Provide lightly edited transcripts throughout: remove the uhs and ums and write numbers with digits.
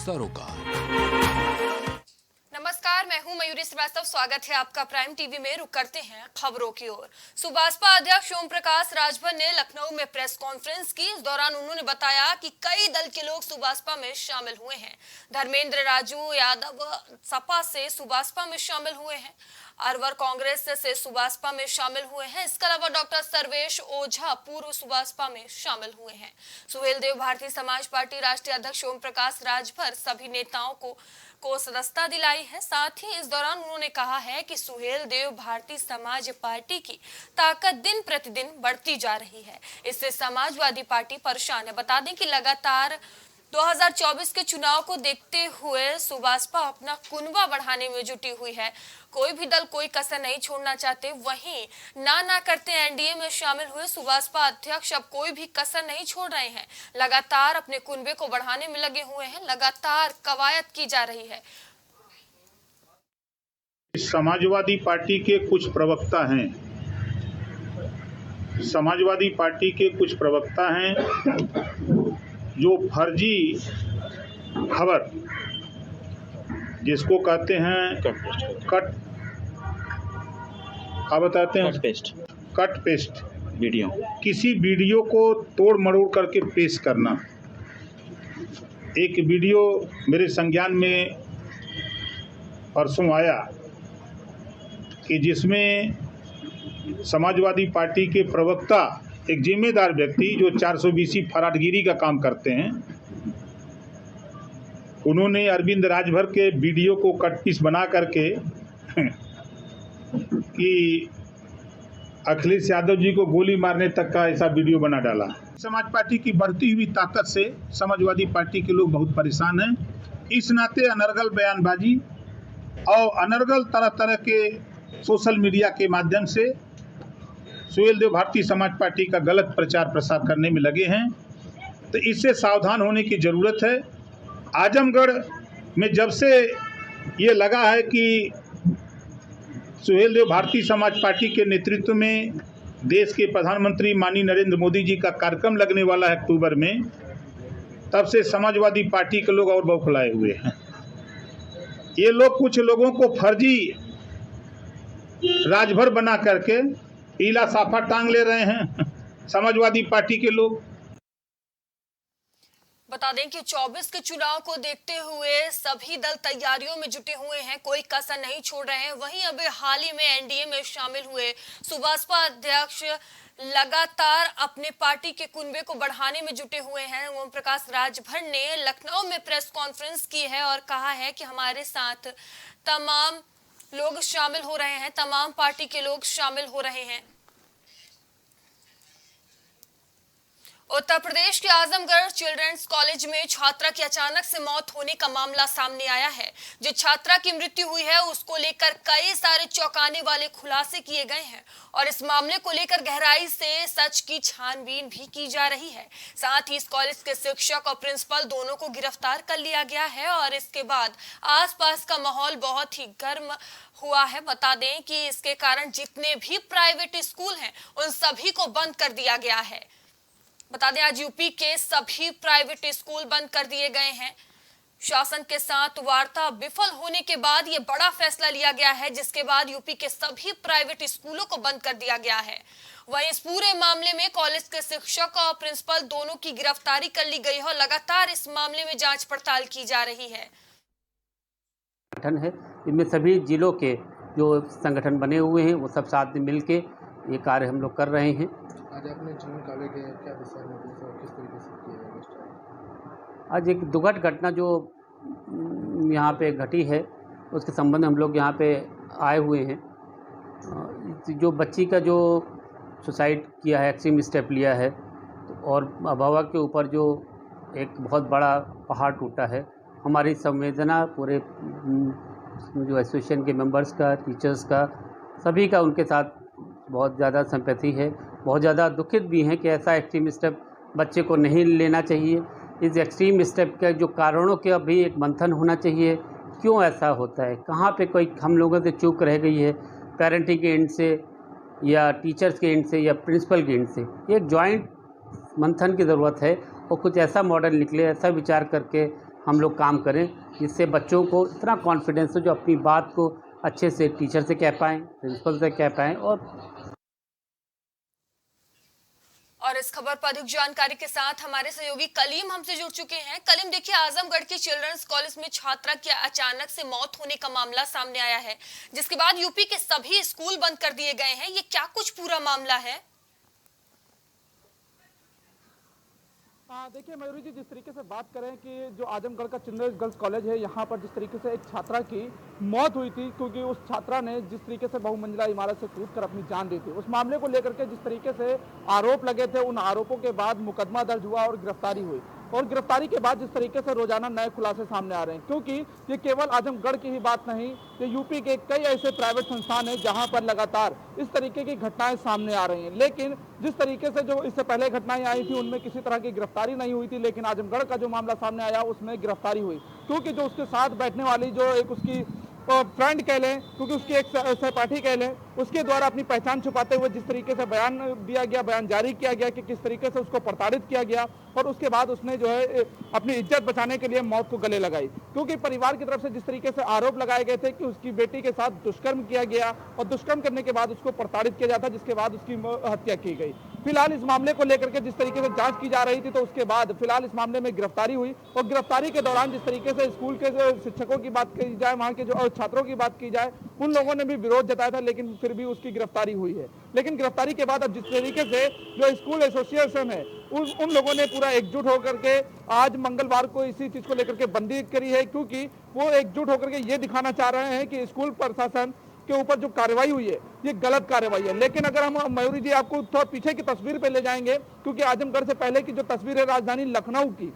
सरोकार। नमस्कार, मैं हूं मयूरी श्रीवास्तव। स्वागत है आपका प्राइम टीवी में। रुक करते हैं खबरों की ओर। सुभाषपा अध्यक्ष ओम प्रकाश राजभर ने लखनऊ में प्रेस कॉन्फ्रेंस की। इस दौरान उन्होंने बताया कि कई दल के लोग सुभाषपा में शामिल हुए हैं। धर्मेंद्र राजू यादव सपा से सुभाषपा में शामिल हुए हैं, अरवर कांग्रेस से सुभाषपा में शामिल हुए हैं। इसके अलावा डॉक्टर सर्वेश ओझा पूर्व सुभाषपा में शामिल हुए हैं। सुहेल देव भारतीय समाज पार्टी राष्ट्रीय अध्यक्ष ओम प्रकाश राजभर सभी नेताओं को सदस्यता दिलाई है। साथ ही इस दौरान उन्होंने कहा है कि सुहेल देव भारतीय समाज पार्टी की ताकत दिन प्रतिदिन बढ़ती जा रही है, इससे समाजवादी पार्टी परेशान है। बता दें कि लगातार 2024 के चुनाव को देखते हुए सुभाषपा अपना कुनबा बढ़ाने में जुटी हुई है। कोई भी दल कोई कसर नहीं छोड़ना चाहते। वहीं ना करते एनडीए में शामिल हुए सुभाषपा अध्यक्ष अब कोई भी कसर नहीं छोड़ रहे हैं। लगातार अपने कुनबे को बढ़ाने में लगे हुए हैं। लगातार कवायद की जा रही है। समाजवादी पार्टी के कुछ प्रवक्ता हैं, समाजवादी पार्टी के कुछ प्रवक्ता हैं जो फर्जी खबर, जिसको कहते हैं कट पेस्ट वीडियो, किसी वीडियो को तोड़ मरोड़ करके पेश करना। एक वीडियो मेरे संज्ञान में परसों आया कि जिसमें समाजवादी पार्टी के प्रवक्ता, एक जिम्मेदार व्यक्ति जो 420 फराटगिरी का काम करते हैं, उन्होंने अरविंद राजभर के वीडियो को कट पीस बना करके कि अखिलेश यादव जी को गोली मारने तक का ऐसा वीडियो बना डाला। समाज पार्टी की बढ़ती हुई ताकत से समाजवादी पार्टी के लोग बहुत परेशान हैं। इस नाते अनर्गल बयानबाजी और अनर्गल तरह तरह के सोशल मीडिया के माध्यम से सुहेल देव भारतीय समाज पार्टी का गलत प्रचार प्रसार करने में लगे हैं, तो इससे सावधान होने की ज़रूरत है। आजमगढ़ में जब से ये लगा है कि सुहेल देव भारतीय समाज पार्टी के नेतृत्व में देश के प्रधानमंत्री माननीय नरेंद्र मोदी जी का कार्यक्रम लगने वाला है अक्टूबर में, तब से समाजवादी पार्टी के लोग और बौखलाए हुए हैं। ये लोग कुछ लोगों को फर्जी राजभर बना करके पीला साफा टांग ले रहे हैं समाजवादी पार्टी के लोग। बता दें कि 24 के चुनाव को देखते हुए सभी दल तैयारियों में जुटे हुए हैं, कोई कसर नहीं छोड़ रहे हैं। वहीं अभी हाल ही में एनडीए में शामिल हुए सुभाषपा अध्यक्ष लगातार अपने पार्टी के कुनबे को बढ़ाने में जुटे हुए हैं। ओम प्रकाश राजभर ने लखनऊ में प्रेस कॉन्फ्रेंस की है और कहा है कि हमारे साथ तमाम लोग शामिल हो रहे हैं, तमाम पार्टी के लोग शामिल हो रहे हैं। उत्तर प्रदेश के आजमगढ़ चिल्ड्रंस कॉलेज में छात्रा की अचानक से मौत होने का मामला सामने आया है। जो छात्रा की मृत्यु हुई है उसको लेकर कई सारे चौंकाने वाले खुलासे किए गए हैं और इस मामले को लेकर गहराई से सच की छानबीन भी की जा रही है। साथ ही इस कॉलेज के शिक्षक और प्रिंसिपल दोनों को गिरफ्तार कर लिया गया है और इसके बाद आसपास का माहौल बहुत ही गर्म हुआ है। बता दें कि इसके कारण जितने भी प्राइवेट स्कूल हैं उन सभी को बंद कर दिया गया है। बता दें आज यूपी के सभी प्राइवेट स्कूल बंद कर दिए गए हैं। शासन के साथ वार्ता विफल होने के बाद ये बड़ा फैसला लिया गया है, जिसके बाद यूपी के सभी प्राइवेट स्कूलों को बंद कर दिया गया है। वहीं इस पूरे मामले में कॉलेज के शिक्षक और प्रिंसिपल दोनों की गिरफ्तारी कर ली गई है और लगातार इस मामले में जांच पड़ताल की जा रही है। संगठन है, इनमें सभी जिलों के जो संगठन बने हुए हैं वो सब साथ में मिल के ये कार्य हम लोग कर रहे हैं। आज आपने जो निकाले गए क्या दिशा निर्देश और किस तरीके से किया जाएगा? आज एक दुखद घटना जो यहाँ पे घटी है उसके संबंध में हम लोग यहाँ पे आए हुए हैं। जो बच्ची का जो सुसाइड किया है, एक्सट्रीम स्टेप लिया है और अभिभावक के ऊपर जो एक बहुत बड़ा पहाड़ टूटा है, हमारी संवेदना पूरे जो एसोसिएशन के मेंबर्स का, टीचर्स का, सभी का उनके साथ बहुत ज़्यादा सिंपैथी है। बहुत ज़्यादा दुखित भी हैं कि ऐसा एक्सट्रीम स्टेप बच्चे को नहीं लेना चाहिए। इस एक्सट्रीम स्टेप के जो कारणों के भी एक मंथन होना चाहिए, क्यों ऐसा होता है, कहाँ पे कोई हम लोगों से चूक रह गई है, पेरेंटिंग के एंड से या टीचर्स के एंड से या प्रिंसिपल के एंड से। एक जॉइंट मंथन की ज़रूरत है और कुछ ऐसा मॉडल निकले, ऐसा विचार करके हम लोग काम करें, जिससे बच्चों को इतना कॉन्फिडेंस हो जो अपनी बात को अच्छे से टीचर से कह पाएँ, प्रिंसिपल से कह पाएँ। और इस खबर पर अधिक जानकारी के साथ हमारे सहयोगी कलीम हमसे जुड़ चुके हैं। कलीम, देखिए, आजमगढ़ के चिल्ड्रंस कॉलेज में छात्रा की अचानक से मौत होने का मामला सामने आया है, जिसके बाद यूपी के सभी स्कूल बंद कर दिए गए हैं। ये क्या कुछ पूरा मामला है? देखिए मयूरी जी, जिस तरीके से बात करें कि जो आजमगढ़ का चिल्ड्रंस गर्ल्स कॉलेज है, यहाँ पर जिस तरीके से एक छात्रा की मौत हुई थी, क्योंकि उस छात्रा ने जिस तरीके से बहुमंजिला इमारत से कूदकर अपनी जान दी थी, उस मामले को लेकर के जिस तरीके से आरोप लगे थे, उन आरोपों के बाद मुकदमा दर्ज हुआ और गिरफ्तारी हुई। और गिरफ्तारी के बाद जिस तरीके से रोजाना नए खुलासे सामने आ रहे हैं, क्योंकि ये केवल आजमगढ़ की ही बात नहीं, ये यूपी के कई ऐसे प्राइवेट संस्थान हैं जहां पर लगातार इस तरीके की घटनाएं सामने आ रही हैं। लेकिन जिस तरीके से जो इससे पहले घटनाएं आई थी उनमें किसी तरह की गिरफ्तारी नहीं हुई थी, लेकिन आजमगढ़ का जो मामला सामने आया उसमें गिरफ्तारी हुई, क्योंकि जो उसके साथ बैठने वाली जो एक उसकी फ्रेंड कह लें, क्योंकि उसकी एक सहपाठी कह लें, उसके द्वारा अपनी पहचान छुपाते हुए जिस तरीके से बयान दिया गया, बयान जारी किया गया कि किस तरीके से उसको प्रताड़ित किया गया, और उसके बाद उसने जो है अपनी इज्जत बचाने के लिए मौत को गले लगाई। क्योंकि परिवार की तरफ से जिस तरीके से आरोप लगाए गए थे कि उसकी बेटी के साथ दुष्कर्म किया गया और दुष्कर्म करने के बाद उसको प्रताड़ित किया जाता, जिसके बाद उसकी हत्या की गई। फिलहाल इस मामले को लेकर के जिस तरीके से जांच की जा रही थी, तो उसके बाद फिलहाल इस मामले में गिरफ्तारी हुई, और गिरफ्तारी के दौरान जिस तरीके से स्कूल के जो शिक्षकों की बात की जाए, वहां के जो छात्रों की बात की जाए, उन लोगों ने भी विरोध जताया था, लेकिन फिर भी उसकी गिरफ्तारी हुई है। लेकिन गिरफ्तारी के बाद अब जिस तरीके से जो स्कूल एसोसिएशन है उन लोगों ने पूरा एकजुट होकर के आज मंगलवार को इसी चीज को लेकर के बंदी करी है, क्योंकि वो एकजुट होकर के ये दिखाना चाह रहे हैं कि स्कूल प्रशासन के ऊपर जो कार्रवाई हुई है ये गलत कार्रवाई है। लेकिन अगर हम मयूरी जी आपको थोड़ा पीछे की तस्वीर पे ले जाएंगे, क्योंकि आजमगढ़ से पहले की जो तस्वीर है राजधानी लखनऊ की,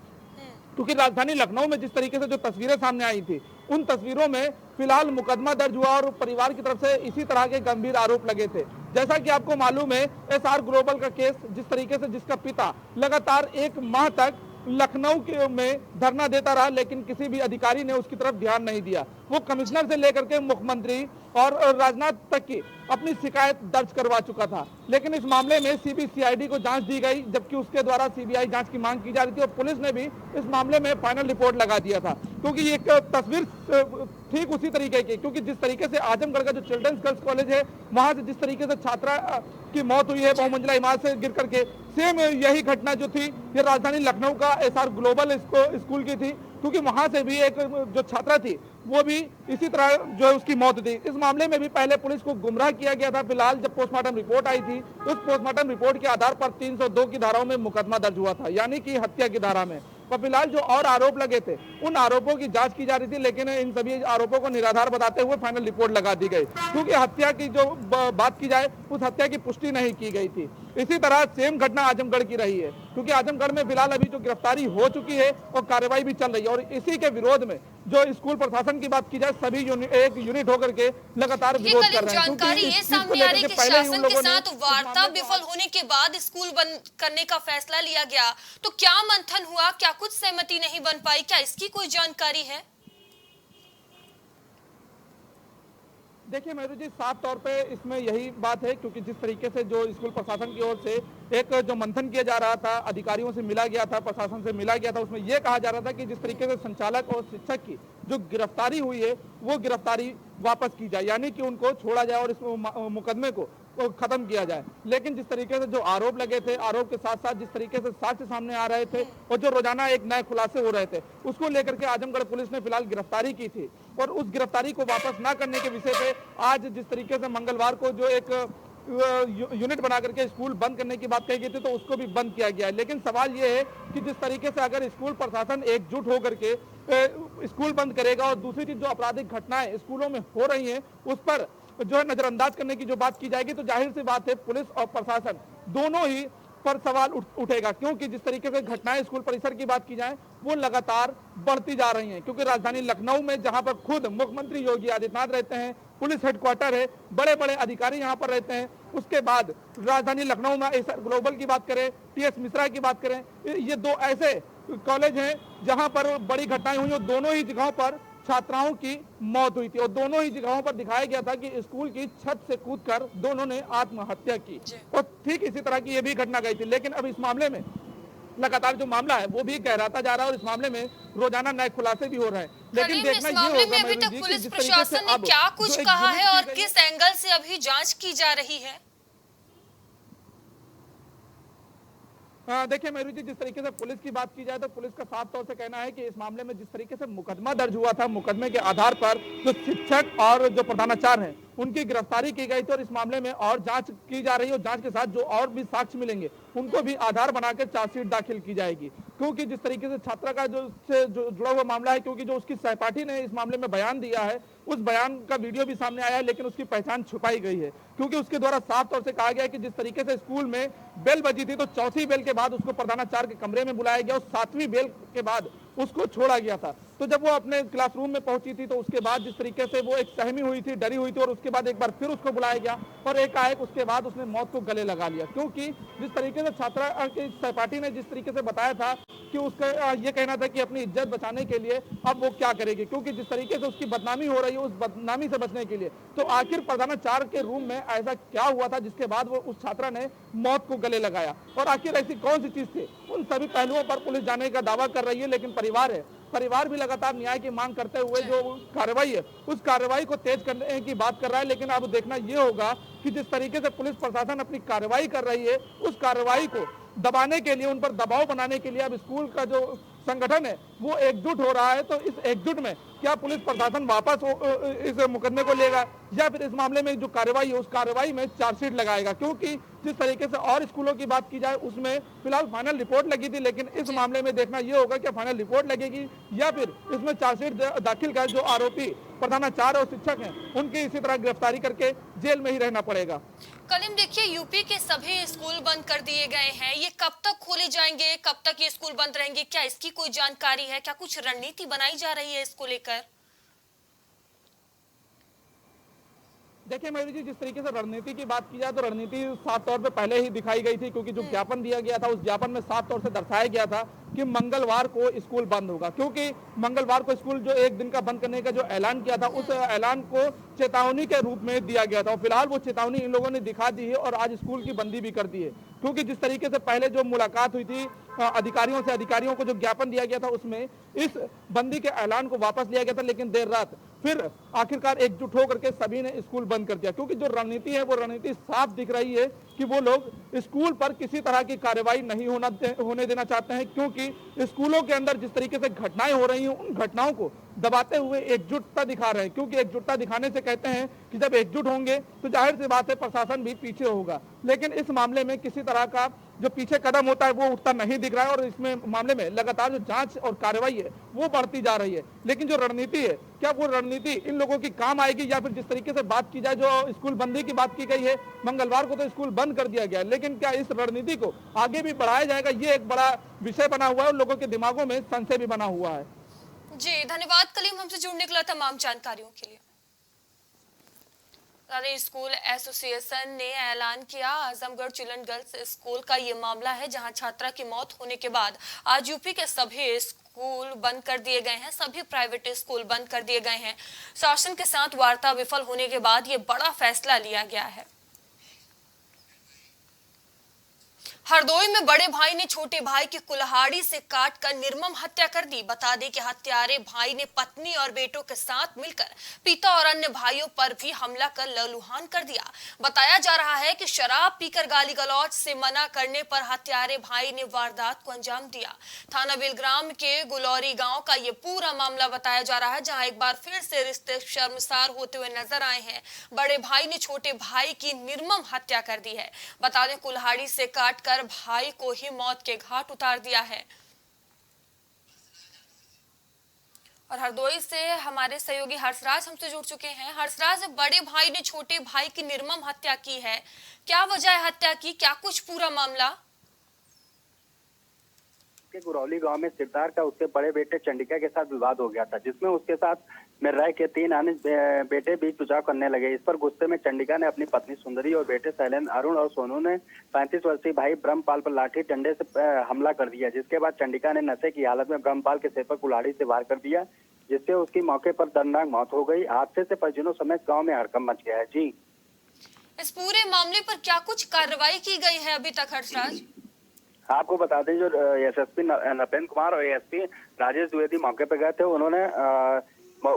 क्योंकि राजधानी लखनऊ में जिस तरीके से जो तस्वीरें सामने आई थी, उन तस्वीरों में फिलहाल मुकदमा दर्ज हुआ और परिवार की तरफ से इसी तरह के गंभीर आरोप लगे थे। जैसा कि आपको मालूम है, एसआर ग्लोबल का केस, जिस तरीके से जिसका पिता लगातार 1 माह तक लखनऊ में धरना देता रहा, लेकिन किसी भी अधिकारी ने उसकी तरफ ध्यान नहीं दिया। वो कमिश्नर से लेकर के मुख्यमंत्री और राजनाथ तक की अपनी शिकायत दर्ज करवा चुका था, लेकिन इस मामले में सीबीसीआईडी को जांच दी गई, जबकि उसके द्वारा सीबीआई जांच की मांग की जा रही थी, और पुलिस ने भी इस मामले में फाइनल रिपोर्ट लगा दिया था। क्योंकि ये तस्वीर ठीक उसी तरीके की, क्योंकि जिस तरीके से आजमगढ़ का जो चिल्ड्रंस गर्ल्स कॉलेज है, वहां से जिस तरीके से छात्रा की मौत हुई है बहुमंजिला इमारत से गिर करके, सेम यही घटना जो थी ये राजधानी लखनऊ का एसआर ग्लोबल स्कूल की थी, क्योंकि वहां से भी एक जो छात्रा थी वो भी इसी तरह जो है उसकी मौत थी। इस मामले में भी पहले पुलिस को गुमराह किया गया था। फिलहाल जब पोस्टमार्टम रिपोर्ट आई थी, उस पोस्टमार्टम रिपोर्ट के आधार पर 302 की धाराओं में मुकदमा दर्ज हुआ था, यानी कि हत्या की धारा में। पर फिलहाल जो और आरोप लगे थे उन आरोपों की जांच की जा रही थी, लेकिन इन सभी आरोपों को निराधार बताते हुए फाइनल रिपोर्ट लगा दी गई, क्योंकि हत्या की जो बात की जाए उस हत्या की पुष्टि नहीं की गई थी। इसी तरह सेम घटना आजमगढ़ की रही है, क्योंकि आजमगढ़ में फिलहाल अभी जो गिरफ्तारी हो चुकी है और कार्रवाई भी चल रही है, और इसी के विरोध में जो स्कूल प्रशासन की बात की जाए, सभी एक यूनिट होकर के लगातार विरोध कर रहे हैं। जानकारी ये सामने आ रही है कि शासन के साथ वार्ता विफल होने के बाद स्कूल बंद करने का फैसला लिया गया, तो क्या मंथन हुआ, क्या कुछ सहमति नहीं बन पाई, क्या इसकी कोई जानकारी है? देखिए मयूर जी, साफ तौर पे इसमें यही बात है, क्योंकि जिस तरीके से जो स्कूल प्रशासन की ओर से एक जो मंथन किया जा रहा था, अधिकारियों से मिला गया था, प्रशासन से मिला गया था, उसमें यह कहा जा रहा था कि जिस तरीके से संचालक और शिक्षक की जो गिरफ्तारी हुई है वो गिरफ्तारी वापस की जाए, यानी कि उनको छोड़ा जाए और इस मुकदमे को खत्म किया जाए। लेकिन जिस तरीके से जो आरोप लगे थे, आरोप के साथ साथ जिस तरीके से साक्ष्य सामने आ रहे थे और जो रोजाना एक नए खुलासे हो रहे थे, उसको लेकर के आजमगढ़ पुलिस ने फिलहाल गिरफ्तारी की थी, और उस गिरफ्तारी को वापस न करने के विषय पे आज जिस तरीके से मंगलवार को जो एक यूनिट बना करके स्कूल बंद करने की बात कही गई थी, तो उसको भी बंद किया गया है। लेकिन सवाल ये है कि जिस तरीके से अगर स्कूल प्रशासन एकजुट होकर के स्कूल बंद करेगा और दूसरी चीज जो आपराधिक घटनाएं स्कूलों में हो रही हैं उस पर जो है नजरअंदाज करने की जो बात की जाएगी, तो जाहिर सी बात है पुलिस और प्रशासन दोनों ही पर सवाल उठेगा, क्योंकि जिस तरीके से घटनाएं स्कूल परिसर की बात की जाए वो लगातार बढ़ती जा रही हैं। क्योंकि राजधानी लखनऊ में जहां पर खुद मुख्यमंत्री योगी आदित्यनाथ रहते हैं, पुलिस हेडक्वार्टर है, बड़े बड़े अधिकारी यहां पर रहते हैं, उसके बाद राजधानी लखनऊ में एसआर ग्लोबल की बात करें, टीएस मिश्रा की बात करें, ये दो ऐसे कॉलेज हैं जहां पर बड़ी घटनाएं हुई और दोनों ही जगहों पर छात्राओं की मौत हुई थी, और दोनों ही जगहों पर दिखाया गया था कि स्कूल की छत से कूदकर दोनों ने आत्महत्या की, और ठीक इसी तरह की ये भी घटना गई थी। लेकिन अब इस मामले में लगातार जो मामला है वो भी गहराता जा रहा है और इस मामले में रोजाना नए खुलासे भी हो रहे हैं। लेकिन करीम, देखना इस ये मामले होगा में अभी मयूरी तक जी कि पुलिस जिस तरीके से प्रशासन ने अब क्या जो कुछ एक कहा यूनिट है की और गई किस एंगल से अभी जांच की जा रही है? देखिए मयूरी जी, जिस तरीके से पुलिस की बात की जाए तो पुलिस का साफ तौर से कहना है कि इस मामले में जिस तरीके से मुकदमा दर्ज हुआ था, मुकदमे के आधार पर जो शिक्षक और जो प्रधानाचार्य हैं उनकी गिरफ्तारी की गई थी और इस मामले में और जांच की जा रही है और जांच के साथ जो और भी साक्ष्य मिलेंगे उनको भी आधार बनाकर चार्जशीट दाखिल की जाएगी। क्योंकि जिस तरीके से छात्रा का जो जुड़ा हुआ मामला है, क्योंकि जो उसकी सहपाठी ने इस मामले में बयान दिया है उस बयान का वीडियो भी सामने आया है, लेकिन उसकी पहचान छुपाई गई है क्योंकि उसके द्वारा साफ तौर से कहा गया है कि जिस तरीके से स्कूल में बेल बजी थी तो चौथी बेल के बाद उसको प्रधानाचार्य के कमरे में बुलाया गया और सातवीं बेल के बाद उसको छोड़ा गया था। तो जब वो अपने क्लासरूम में पहुंची थी तो उसके बाद जिस तरीके से वो एक सहमी हुई थी, डरी हुई थी और उसके बाद एक बार फिर उसको बुलाया गया और एकाएक उसके बाद उसने मौत को गले लगा लिया। क्योंकि जिस तरीके से छात्रा के सहपाठी ने जिस तरीके से बताया था कि उसका ये कहना था कि अपनी इज्जत बचाने के लिए अब वो क्या करेगी, क्योंकि जिस तरीके से उसकी बदनामी हो रही है उस बदनामी से बचने के लिए तो आखिर प्रधानाचार्य के रूम में ऐसा क्या हुआ था जिसके बाद वो उस छात्रा ने मौत को गले लगाया और आखिर ऐसी कौन सी चीज थी, उन सभी पहलुओं पर पुलिस जाने का दावा कर रही है। लेकिन परिवार भी लगातार न्याय की मांग करते हुए जो कार्रवाई है उस कार्रवाई को तेज करने की बात कर रहा है। लेकिन अब देखना ये होगा कि जिस तरीके से पुलिस प्रशासन अपनी कार्रवाई कर रही है उस कार्रवाई को दबाने के लिए, उन पर दबाव बनाने के लिए अब स्कूल का जो संगठन है वो एकजुट हो रहा है। तो इस एकजुट में क्या पुलिस प्रशासन वापस इस मुकदमे को लेगा या फिर इस मामले में जो कार्रवाई है उस कार्रवाई में चार्जशीट लगाएगा, क्योंकि जिस तरीके से और स्कूलों की बात की जाए उसमें फिलहाल फाइनल रिपोर्ट लगी थी, लेकिन इस मामले में देखना यह होगा कि फाइनल रिपोर्ट लगेगी या फिर इसमें चार्जशीट दाखिल कर जो आरोपी प्रधानाचार्य और शिक्षक हैं उनकी इसी तरह गिरफ्तारी करके जेल में ही रहना पड़ेगा। कलीम, देखिए यूपी के सभी स्कूल बंद कर दिए गए हैं, ये कब तक खोले जाएंगे, कब तक ये स्कूल बंद रहेंगे, क्या इसकी कोई जानकारी है? क्या कुछ रणनीति बनाई जा रही है इसको लेकर? देखिए मयूरी जी, जिस तरीके से रणनीति की बात की जाए तो रणनीति साफ तौर पे पहले ही दिखाई गई थी, क्योंकि जो ज्ञापन दिया गया था उस ज्ञापन में साफ तौर से दर्शाया गया था कि मंगलवार को स्कूल बंद होगा, क्योंकि मंगलवार को स्कूल जो एक दिन का बंद करने का जो ऐलान किया था उस ऐलान को चेतावनी के रूप में दिया गया था और फिलहाल वो चेतावनी इन लोगों ने दिखा दी है और आज स्कूल की बंदी भी कर दी है। क्योंकि जिस तरीके से पहले जो मुलाकात हुई थी अधिकारियों को जो ज्ञापन दिया गया था उसमें इस बंदी के ऐलान को वापस लिया गया था, लेकिन देर रात फिर आखिरकार एकजुट होकर के सभी ने स्कूल बंद कर दिया। क्योंकि जो रणनीति है वो रणनीति साफ दिख रही है कि वो लोग स्कूल पर किसी तरह की कार्रवाई नहीं होने देना चाहते हैं, क्योंकि स्कूलों के अंदर जिस तरीके से घटनाएं हो रही हैं उन घटनाओं को दबाते हुए एकजुटता दिखा रहे हैं। क्योंकि एकजुटता दिखाने से कहते हैं कि जब एकजुट होंगे तो जाहिर सी बात है प्रशासन भी पीछे होगा, लेकिन इस मामले में किसी तरह का जो पीछे कदम होता है वो उठता नहीं दिख रहा है और इसमें मामले में लगातार जो जांच और कार्रवाई है वो बढ़ती जा रही है। लेकिन जो रणनीति है क्या वो रणनीति इन लोगों की काम आएगी या फिर जिस तरीके से बात की जाए जो स्कूल बंदी की बात की गई है, मंगलवार को तो स्कूल बंद कर दिया गया, लेकिन क्या इस रणनीति को आगे भी बढ़ाया जाएगा, ये एक बड़ा विषय बना हुआ है और लोगों के दिमागों में संशय भी बना हुआ है। जी धन्यवाद कलीम, हमसे जुड़ने के लिए तमाम जानकारियों के लिए। स्कूल एसोसिएशन ने ऐलान किया आजमगढ़ चिल्ड्रन गर्ल्स स्कूल का ये मामला है जहां छात्रा की मौत होने के बाद आज यूपी के सभी स्कूल बंद कर दिए गए हैं, सभी प्राइवेट स्कूल बंद कर दिए गए हैं। शासन के साथ वार्ता विफल होने के बाद ये बड़ा फैसला लिया गया है। हरदोई में बड़े भाई ने छोटे भाई की कुल्हाड़ी से काटकर निर्मम हत्या कर दी। बता दें कि हत्यारे भाई ने पत्नी और बेटों के साथ मिलकर पिता और अन्य भाइयों पर भी हमला कर लहूलुहान कर दिया। बताया जा रहा है कि शराब पीकर गाली गलौज से मना करने पर हत्यारे भाई ने वारदात को अंजाम दिया। थाना बेलग्राम के गुलौरी गांव का ये पूरा मामला बताया जा रहा है, जहां एक बार फिर से रिश्ते शर्मसार होते हुए नजर आए हैं। बड़े भाई ने छोटे भाई की निर्मम हत्या कर दी है। बता दें कुल्हाड़ी से काटकर भाई को ही मौत के घाट उतार दिया है। और हरदोई से हमारे सहयोगी हर्षराज हमसे जुड़ चुके हैं। हर्षराज, बड़े भाई ने छोटे भाई की निर्मम हत्या की है, क्या वजह है हत्या की, क्या कुछ पूरा मामला? के गुरौली गांव में सिरदार का उसके बड़े बेटे चंडिका के साथ विवाद हो गया था, जिसमें उसके साथ मिर्राय के 3 अन्य बेटे बीच सुझाव करने लगे। इस पर गुस्से में चंडिका ने अपनी पत्नी सुंदरी और बेटे शैलेंद्र, अरुण और सोनू ने 35 वर्षीय भाई ब्रह्मपाल पर लाठी डंडे से हमला कर दिया, जिसके बाद चंडिका ने नशे की हालत में ब्रह्मपाल के सिर पर कुल्हाड़ी से वार कर दिया, जिससे उसकी मौके पर दर्दनाक मौत हो गई। हादसे से परिजनों समेत गाँव में हड़कंप मच गया है। जी, इस पूरे मामले पर क्या कुछ कार्रवाई की गई है अभी तक हर्षराज? आपको बता दें जो एसएसपी नपेंद्र कुमार और एएसपी राजेश द्विवेदी मौके पे गए थे, उन्होंने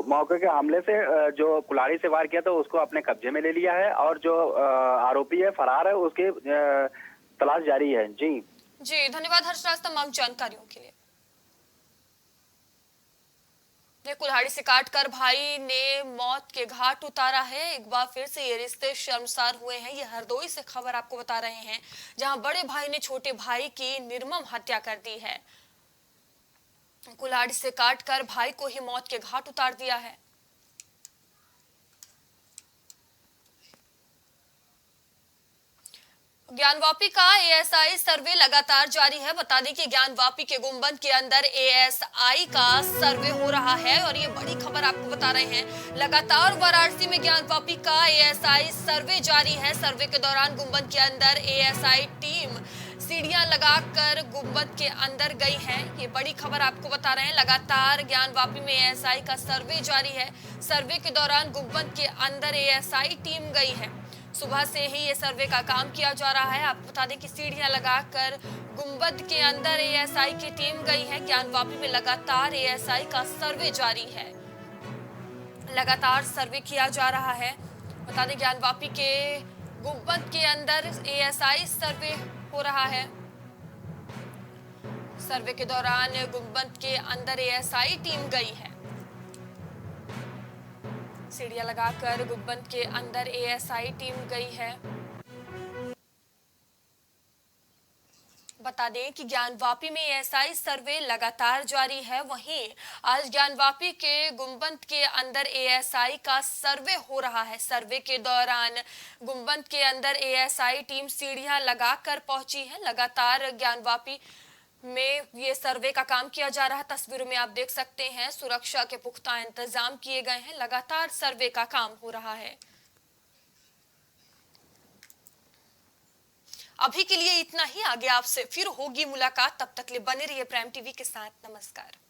मौके के हमले से जो कुल्हाड़ी से वार किया था उसको अपने कब्जे में ले लिया है और जो आरोपी है फरार है उसकी तलाश जारी है। जी धन्यवाद हर्षराज तमाम जानकारियों के लिए। कुल्हाड़ी से काटकर भाई ने मौत के घाट उतारा है। एक बार फिर से ये रिश्ते शर्मसार हुए हैं। ये हरदोई से खबर आपको बता रहे हैं, जहां बड़े भाई ने छोटे भाई की निर्मम हत्या कर दी है। कुल्हाड़ी से काटकर भाई को ही मौत के घाट उतार दिया है। ज्ञानवापी का एएसआई सर्वे लगातार जारी है। बता दें कि ज्ञानवापी के गुंबद के अंदर एएसआई का सर्वे हो रहा है और ये बड़ी खबर आपको बता रहे हैं। लगातार वाराणसी में ज्ञानवापी का एएसआई सर्वे जारी है। सर्वे के दौरान गुंबद के अंदर एएसआई टीम सीढ़ियां लगाकर गुंबद के अंदर गई है। ये बड़ी खबर आपको बता रहे हैं। लगातार ज्ञानवापी में एएसआई का सर्वे जारी है। सर्वे के दौरान गुंबद के अंदर एएसआई टीम गई है। सुबह से ही ये सर्वे का काम किया जा रहा है। आपको बता दें कि सीढ़ियां लगाकर गुंबद के अंदर एएसआई की टीम गई है। ज्ञानवापी में लगातार एएसआई का सर्वे जारी है। लगातार सर्वे किया जा रहा है। बता दें ज्ञानवापी के गुंबद के अंदर एएसआई सर्वे हो रहा है। सर्वे के दौरान गुंबद के अंदर एएसआई टीम गई है। सीढ़ियां लगाकर गुंबद के अंदर एएसआई टीम गई है। बता दें कि ज्ञानवापी में एएसआई सर्वे लगातार जारी है। वहीं आज ज्ञानवापी के गुंबद के अंदर एएसआई का सर्वे हो रहा है। सर्वे के दौरान गुंबद के अंदर एएसआई टीम सीढ़ियां लगाकर पहुंची है। लगातार ज्ञानवापी में ये सर्वे का काम किया जा रहा है। तस्वीरों में आप देख सकते हैं सुरक्षा के पुख्ता इंतजाम किए गए हैं। लगातार सर्वे का काम हो रहा है। अभी के लिए इतना ही। आगे आपसे फिर होगी मुलाकात। तब तक लिए बने रहिए प्राइम टीवी के साथ। नमस्कार।